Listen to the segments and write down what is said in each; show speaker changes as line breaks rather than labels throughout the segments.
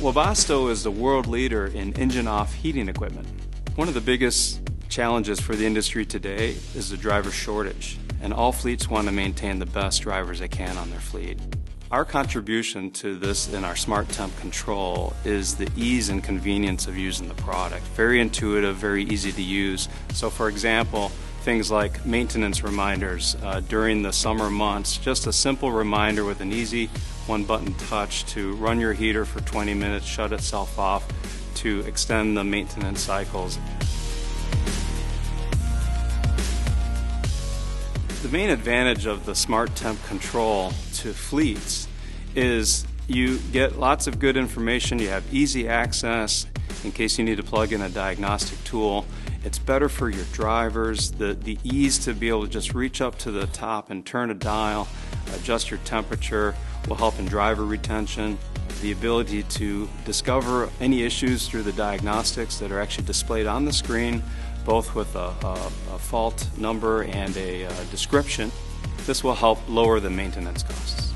Webasto is the world leader in engine-off heating equipment. One of the biggest challenges for the industry today is the driver shortage, and all fleets want to maintain the best drivers they can on their fleet. Our contribution to this in our SmarTemp control is the ease and convenience of using the product. Very intuitive, very easy to use. So for example, things like maintenance reminders during the summer months, just a simple reminder with an easy one-button touch to run your heater for 20 minutes, shut itself off, to extend the maintenance cycles. The main advantage of the SmarTemp control to fleets is you get lots of good information, you have easy access in case you need to plug in a diagnostic tool. It's better for your drivers, the ease to be able to just reach up to the top and turn a dial, adjust your temperature, will help in driver retention. The ability to discover any issues through the diagnostics that are actually displayed on the screen, both with a fault number and a description. This will help lower the maintenance costs.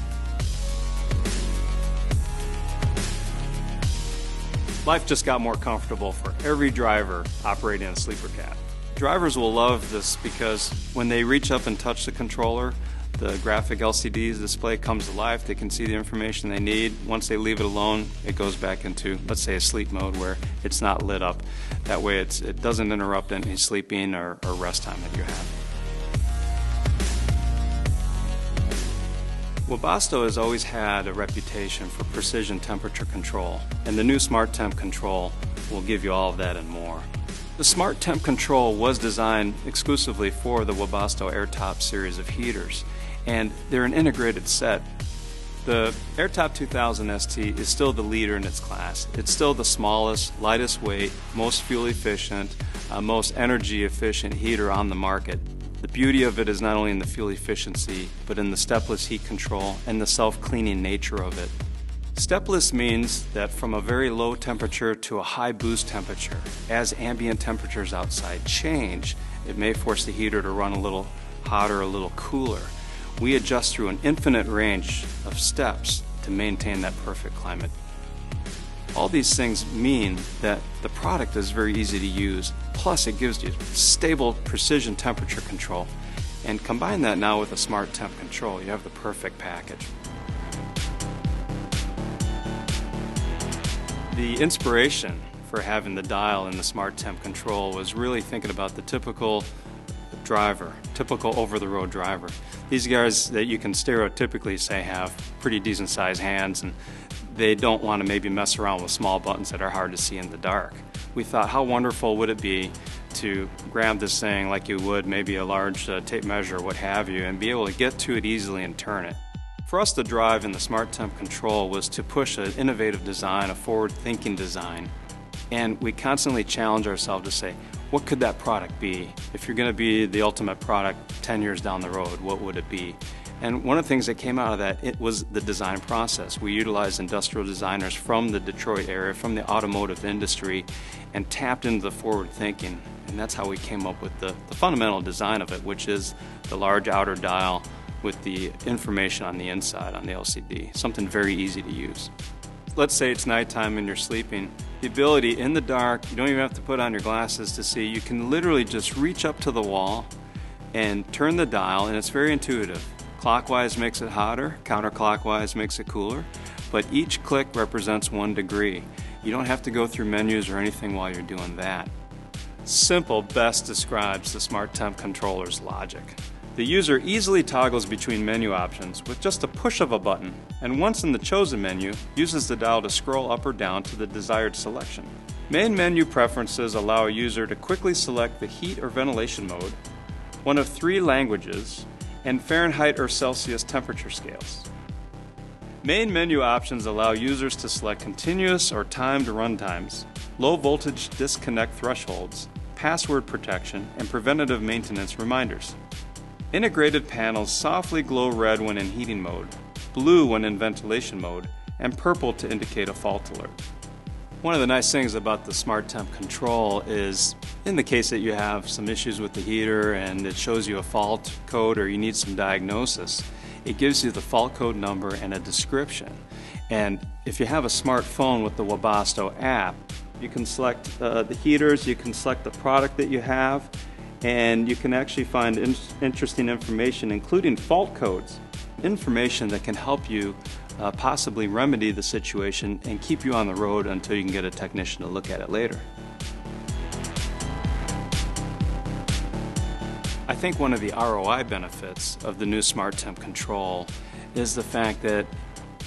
Life just got more comfortable for every driver operating a sleeper cab. Drivers will love this because when they reach up and touch the controller, the graphic LCD display comes to life. They can see the information they need. Once they leave it alone, it goes back into, let's say, a sleep mode where it's not lit up. That way it doesn't interrupt any sleeping or rest time that you have. Webasto has always had a reputation for precision temperature control, and the new SmarTemp control will give you all of that and more. The SmarTemp control was designed exclusively for the Webasto Airtop series of heaters, and they're an integrated set. The Airtop 2000 ST is still the leader in its class. It's still the smallest, lightest weight, most fuel efficient, most energy efficient heater on the market. The beauty of it is not only in the fuel efficiency, but in the stepless heat control and the self-cleaning nature of it. Stepless means that from a very low temperature to a high boost temperature, as ambient temperatures outside change, it may force the heater to run a little hotter, a little cooler. We adjust through an infinite range of steps to maintain that perfect climate. All these things mean that the product is very easy to use, plus it gives you stable precision temperature control. And combine that now with a SmarTemp control, you have the perfect package. The inspiration for having the dial in the SmarTemp control was really thinking about the typical driver, typical over-the-road driver. These guys that you can stereotypically say have pretty decent sized hands, and they don't want to maybe mess around with small buttons that are hard to see in the dark. We thought, how wonderful would it be to grab this thing like you would maybe a large tape measure or what have you, and be able to get to it easily and turn it. For us, the drive in the SmarTemp control was to push an innovative design, a forward-thinking design, and we constantly challenge ourselves to say, what could that product be? If you're going to be the ultimate product 10 years down the road, what would it be? And one of the things that came out of that, it was the design process. We utilized industrial designers from the Detroit area, from the automotive industry, and tapped into the forward thinking. And that's how we came up with the fundamental design of it, which is the large outer dial with the information on the inside on the LCD. Something very easy to use. Let's say it's nighttime and you're sleeping. The ability in the dark, you don't even have to put on your glasses to see, you can literally just reach up to the wall and turn the dial, and it's very intuitive. Clockwise makes it hotter, counterclockwise makes it cooler, but each click represents 1 degree. You don't have to go through menus or anything while you're doing that. Simple best describes the SmarTemp controller's logic. The user easily toggles between menu options with just a push of a button, and once in the chosen menu, uses the dial to scroll up or down to the desired selection. Main menu preferences allow a user to quickly select the heat or ventilation mode, one of 3 languages, and Fahrenheit or Celsius temperature scales. Main menu options allow users to select continuous or timed run times, low voltage disconnect thresholds, password protection, and preventative maintenance reminders. Integrated panels softly glow red when in heating mode, blue when in ventilation mode, and purple to indicate a fault alert. One of the nice things about the SmarTemp control is, in the case that you have some issues with the heater and it shows you a fault code or you need some diagnosis, it gives you the fault code number and a description. And if you have a smartphone with the Webasto app, you can select the heaters, you can select the product that you have, and you can actually find interesting information, including fault codes, information that can help you possibly remedy the situation and keep you on the road until you can get a technician to look at it later. I think one of the ROI benefits of the new SmarTemp control is the fact that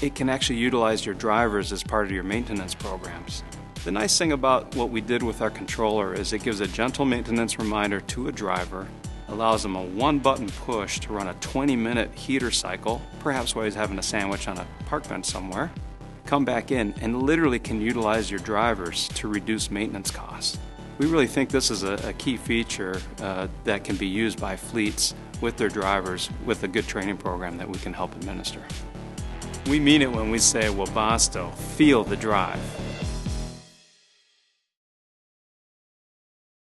it can actually utilize your drivers as part of your maintenance programs. The nice thing about what we did with our controller is it gives a gentle maintenance reminder to a driver, allows them a one-button push to run a 20-minute heater cycle, perhaps while he's having a sandwich on a park bench somewhere, come back in and literally can utilize your drivers to reduce maintenance costs. We really think this is a key feature that can be used by fleets with their drivers with a good training program that we can help administer. We mean it when we say, Webasto, feel the drive.